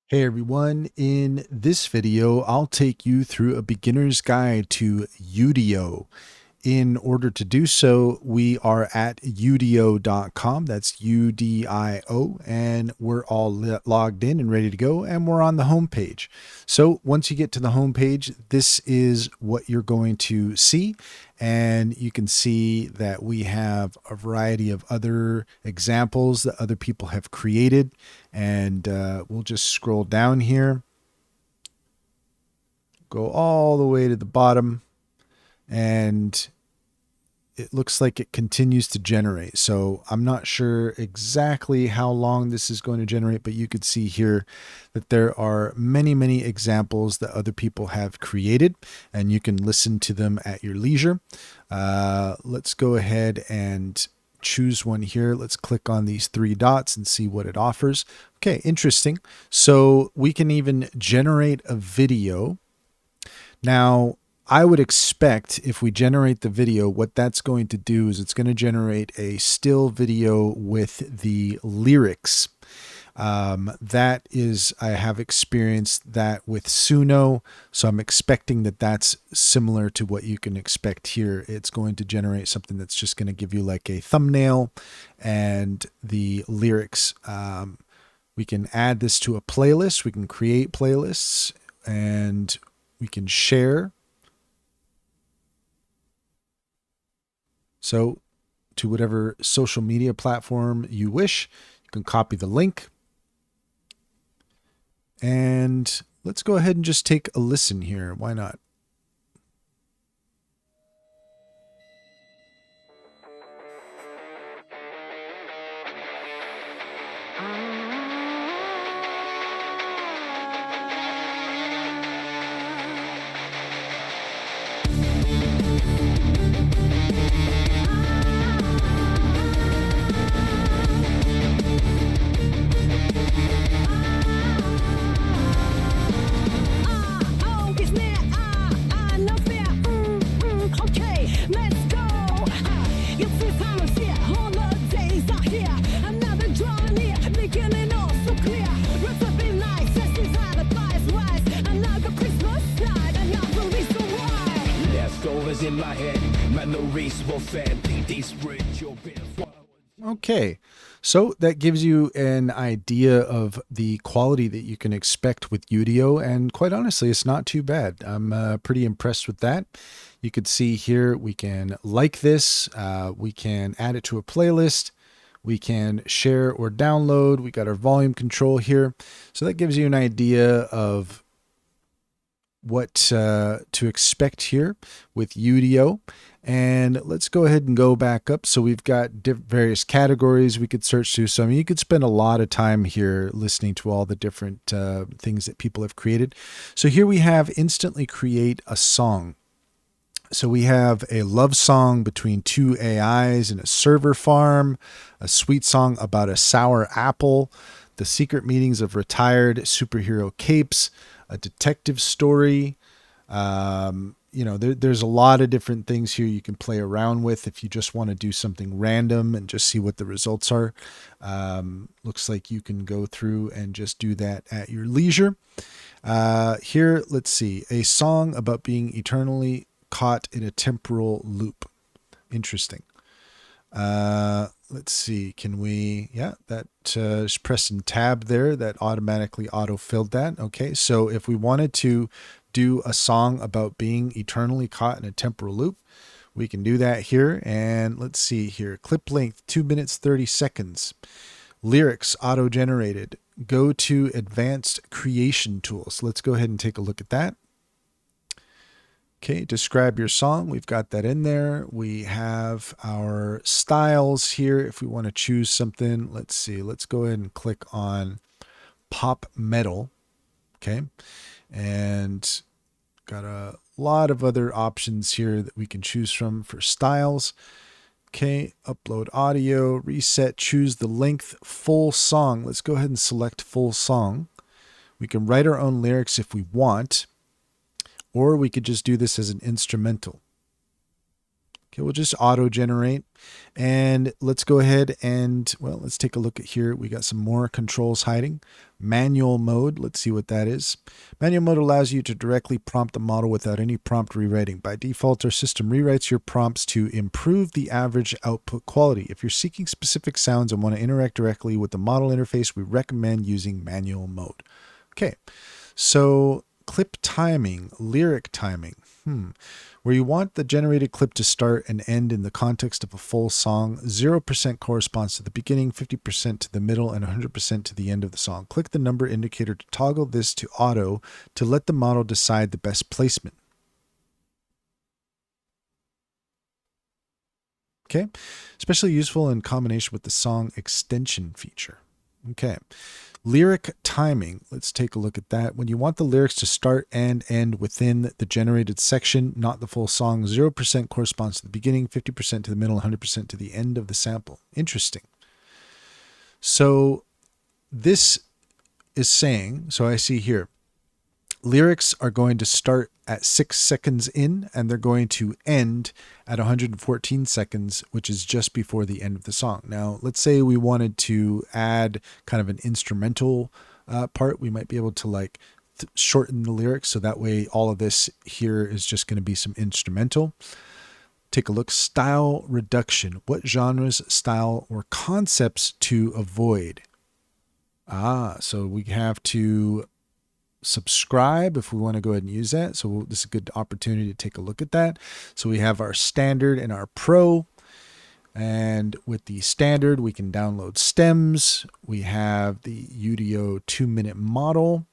Hey everyone, in this video, I'll take you through a beginner's guide to Udio. In order to do so, we are at udio.com. That's UDIO, and we're all logged in and ready to go, and we're on the home page. So once you get to the home page, this is what you're going to see, and you can see that we have a variety of other examples that other people have created, and we'll just scroll down here, go all the way to the bottom, and it looks like it continues to generate. So I'm not sure exactly how long this is going to generate, but you could see here that there are many, many examples that other people have created, and you can listen to them at your leisure. Let's go ahead and choose one here. Let's click on these three dots and see what it offers. Okay, interesting. So we can even generate a video. Now, I would expect if we generate the video, what that's going to do is it's going to generate a still video with the lyrics. That is, I have experienced that with Suno, so I'm expecting that that's similar to what you can expect here. It's going to generate something that's just going to give you like a thumbnail and the lyrics. We can add this to a playlist. We can create playlists and we can share. So to whatever social media platform you wish, you can copy the link. And let's go ahead and just take a listen here. Why not? Okay, so that gives you an idea of the quality that you can expect with Udio, and quite honestly, it's not too bad. I'm pretty impressed with that. You could see here we can like this, we can add it to a playlist, we can share or download, we got our volume control here. So that gives you an idea of what to expect here with Udio. And let's go ahead and go back up. So we've got various categories we could search through. So I mean, you could spend a lot of time here listening to all the different things that people have created. So here we have instantly create a song. So we have a love song between two AIs in a server farm, a sweet song about a sour apple, the secret meetings of retired superhero capes, a detective story. There's a lot of different things here you can play around with if you just want to do something random and just see what the results are. Looks like you can go through and just do that at your leisure. Here, let's see, a song about being eternally caught in a temporal loop. Interesting. Let's see, can we, yeah, that just pressing tab there, that automatically auto-filled that. Okay, so if we wanted to do a song about being eternally caught in a temporal loop, we can do that here. And let's see here, clip length 2 minutes 30 seconds, lyrics auto-generated, go to advanced creation tools. Let's go ahead and take a look at that. Okay, describe your song. We've got that in there. We have our styles here. If we want to choose something, let's see. Let's go ahead and click on pop metal. Okay, and got a lot of other options here that we can choose from for styles. Okay, upload audio, reset, choose the length, full song. Let's go ahead and select full song. We can write our own lyrics if we want, or we could just do this as an instrumental. Okay, we'll just auto generate. And let's go ahead and, well, let's take a look at here. We got some more controls hiding. Manual mode, let's see what that is. Manual mode allows you to directly prompt the model without any prompt rewriting. By default, our system rewrites your prompts to improve the average output quality. If you're seeking specific sounds and want to interact directly with the model interface, we recommend using manual mode. Okay, so clip timing, lyric timing. Where you want the generated clip to start and end in the context of a full song, 0% corresponds to the beginning, 50% to the middle, and 100% to the end of the song. Click the number indicator to toggle this to auto to let the model decide the best placement. Okay, especially useful in combination with the song extension feature. Okay. Lyric timing. Let's take a look at that. When you want the lyrics to start and end within the generated section, not the full song, 0% corresponds to the beginning, 50% to the middle, 100% to the end of the sample. Interesting. So this is saying, so I see here, lyrics are going to start at 6 seconds in, and they're going to end at 114 seconds, which is just before the end of the song. Now, let's say we wanted to add kind of an instrumental part. We might be able to like shorten the lyrics, so that way all of this here is just going to be some instrumental. Take a look. Style reduction. What genres, style, or concepts to avoid? So we have to subscribe if we want to go ahead and use that. So this is a good opportunity to take a look at that. So we have our standard and our pro. And with the standard, we can download stems. We have the Udio 2-minute model.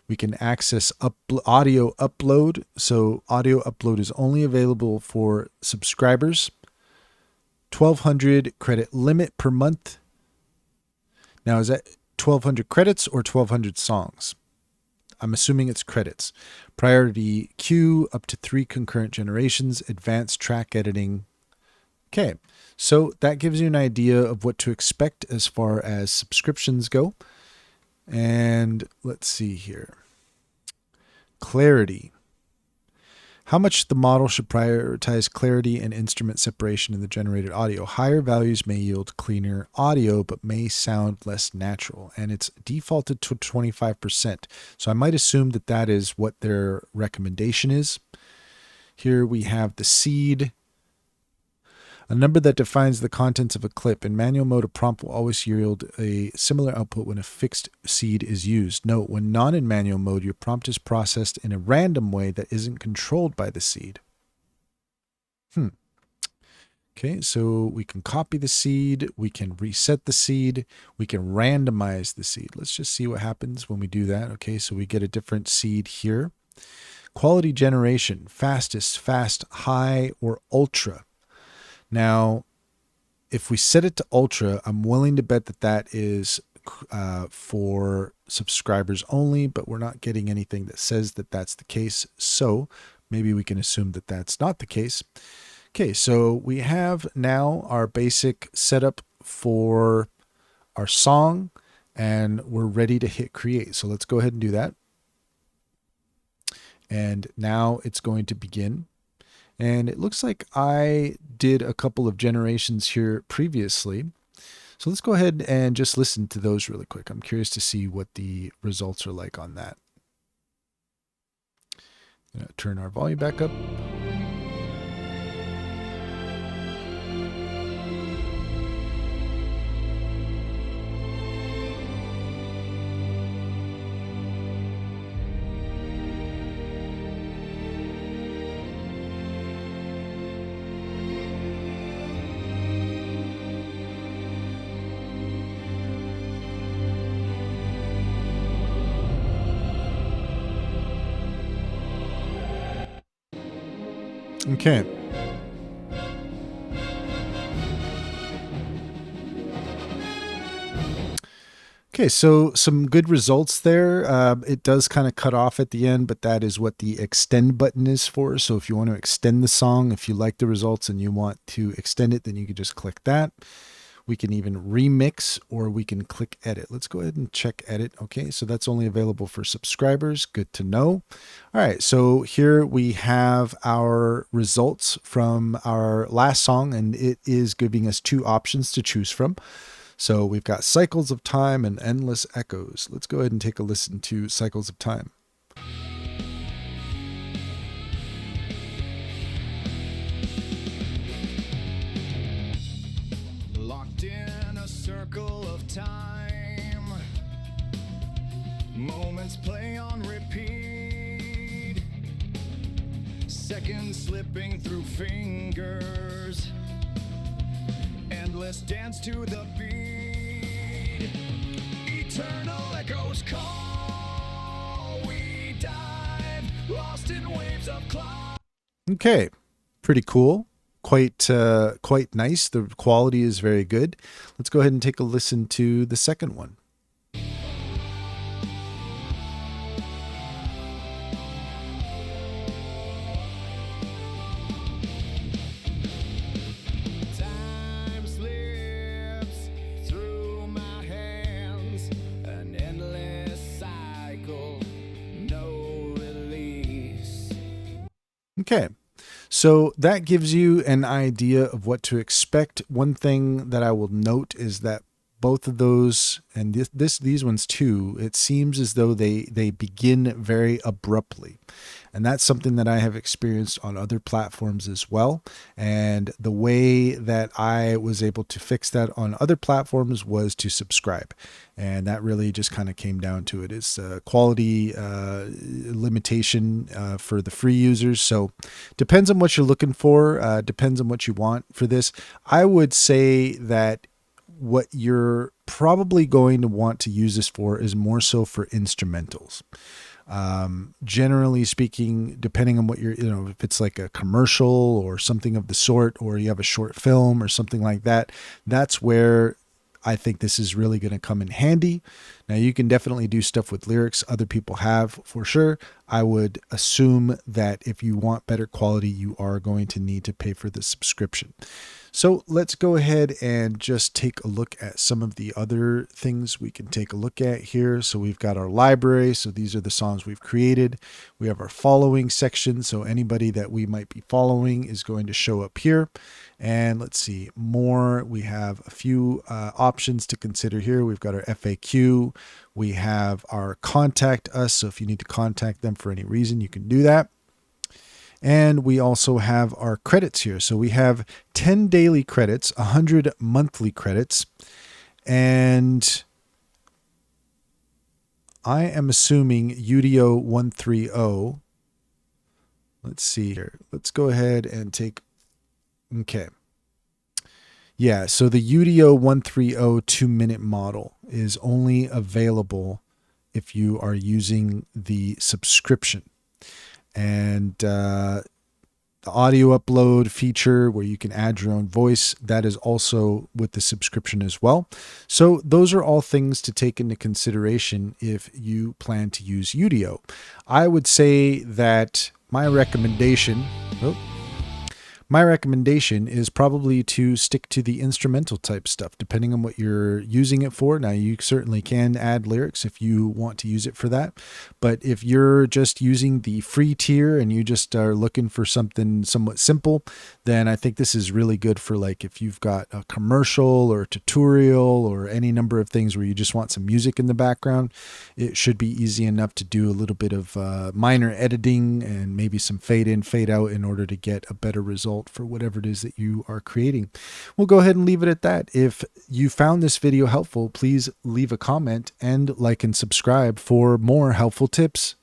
We can access audio upload. So audio upload is only available for subscribers. 1,200 credit limit per month. Now, is that 1,200 credits or 1,200 songs? I'm assuming it's credits. Priority queue, up to 3 concurrent generations, advanced track editing. Okay, so that gives you an idea of what to expect as far as subscriptions go. And let's see here. Clarity. How much the model should prioritize clarity and instrument separation in the generated audio. Higher values may yield cleaner audio, but may sound less natural. And it's defaulted to 25%. So I might assume that that is what their recommendation is. Here we have the seed, a number that defines the contents of a clip. In manual mode, a prompt will always yield a similar output when a fixed seed is used. Note, when not in manual mode, your prompt is processed in a random way that isn't controlled by the seed. Okay, so we can copy the seed, we can reset the seed, we can randomize the seed. Let's just see what happens when we do that. Okay, so we get a different seed here. Quality generation, fastest, fast, high, or ultra. Now, if we set it to ultra, I'm willing to bet that that is for subscribers only, but we're not getting anything that says that that's the case. So maybe we can assume that that's not the case. Okay, so we have now our basic setup for our song, and we're ready to hit create. So let's go ahead and do that. And now it's going to begin. And it looks like I did a couple of generations here previously. So let's go ahead and just listen to those really quick. I'm curious to see what the results are like on that. I'm going to turn our volume back up. Okay. Okay, so some good results there. It does kind of cut off at the end, but that is what the extend button is for. So if you want to extend the song, if you like the results and you want to extend it, then you can just click that. We can even remix, or we can click edit. Let's go ahead and check edit. Okay, so that's only available for subscribers. Good to know. All right, so here we have our results from our last song, and it is giving us two options to choose from. So we've got Cycles of Time and Endless Echoes. Let's go ahead and take a listen to Cycles of Time. Locked in a circle of time, moments play on repeat, seconds slipping through fingers, endless dance to the beat, eternal echoes call, we dive, lost in waves of cloud. Okay, pretty cool. Quite nice. The quality is very good. Let's go ahead and take a listen to the second one. Time slips through my hands, an endless cycle, no release. Okay. So that gives you an idea of what to expect. One thing that I will note is that both of those, and these ones too, it seems as though they begin very abruptly. And that's something that I have experienced on other platforms as well. And the way that I was able to fix that on other platforms was to subscribe. And that really just kind of came down to it. It's a quality limitation for the free users. So depends on what you're looking for, depends on what you want for this. I would say that what you're probably going to want to use this for is more so for instrumentals. Generally speaking, depending on what you're, if it's like a commercial or something of the sort, or you have a short film or something like that, that's where I think this is really going to come in handy. Now, you can definitely do stuff with lyrics. Other people have for sure. I would assume that if you want better quality, you are going to need to pay for the subscription. So let's go ahead and just take a look at some of the other things we can take a look at here. So we've got our library. So these are the songs we've created. We have our following section. So anybody that we might be following is going to show up here. And let's see more. We have a few options to consider here. We've got our FAQ. We have our contact us. So if you need to contact them for any reason, you can do that. And we also have our credits here. So we have 10 daily credits, 100 monthly credits. And I am assuming Udio 130. Let's see here. Let's go ahead and take, okay. Yeah, so the Udio 130 2-minute model is only available if you are using the subscription. And the audio upload feature where you can add your own voice, that is also with the subscription as well. So those are all things to take into consideration if you plan to use Udio. I would say that my recommendation is probably to stick to the instrumental type stuff, depending on what you're using it for. Now, you certainly can add lyrics if you want to use it for that. But if you're just using the free tier and you just are looking for something somewhat simple, then I think this is really good for, like, if you've got a commercial or a tutorial or any number of things where you just want some music in the background. It should be easy enough to do a little bit of minor editing and maybe some fade in, fade out in order to get a better result for whatever it is that you are creating. We'll go ahead and leave it at that. If you found this video helpful, please leave a comment and like and subscribe for more helpful tips.